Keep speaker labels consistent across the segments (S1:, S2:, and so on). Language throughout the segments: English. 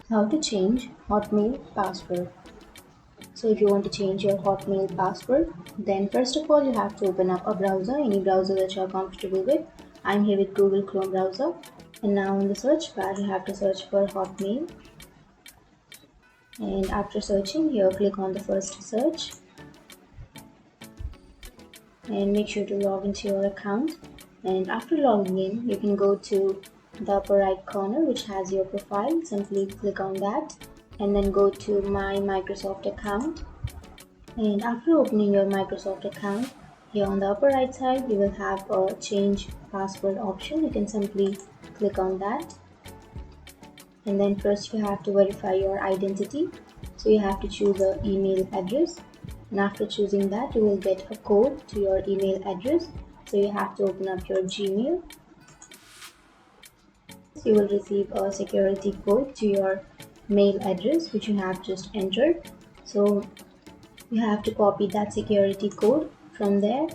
S1: How to change Hotmail password. So if you want to change your Hotmail password, then first of all you have to open up a browser, any browser that you are comfortable with. I'm here with Google Chrome browser, and now in the search bar you have to search for Hotmail, and after searching here click on the first search and make sure to log into your account. And after logging in, you can go to the upper right corner which has your profile. Simply click on that and then go to my Microsoft account. And after opening your Microsoft account, here on the upper right side you will have a change password option. You can simply click on that, and then first you have to verify your identity. So you have to choose an email address, and after choosing that you will get a code to your email address. So you have to open up your Gmail. So you will receive a security code to your mail address which you have just entered. So you have to copy that security code from there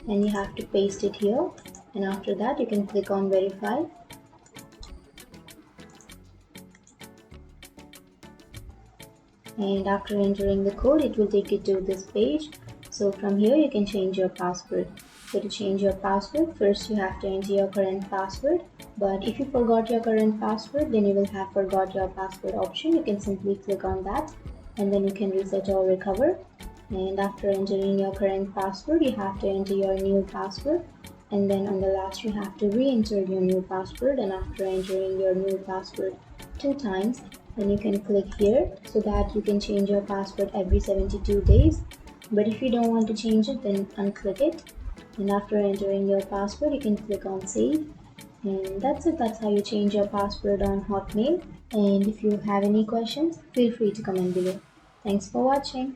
S1: and you have to paste it here, and after that you can click on verify. And after entering the code it will take you to this page. So from here you can change your password. So to change your password, first you have to enter your current password, but if you forgot your current password then you will have forgot your password option. You can simply click on that and then you can reset or recover. And after entering your current password you have to enter your new password, and then on the last you have to re-enter your new password. And after entering your new password 2 times, then you can click here so that you can change your password every 72 days. But if you don't want to change it, then unclick it, and after entering your password you can click on save. And that's it. That's how you change your password on Hotmail. And if you have any questions, feel free to comment below. Thanks for watching.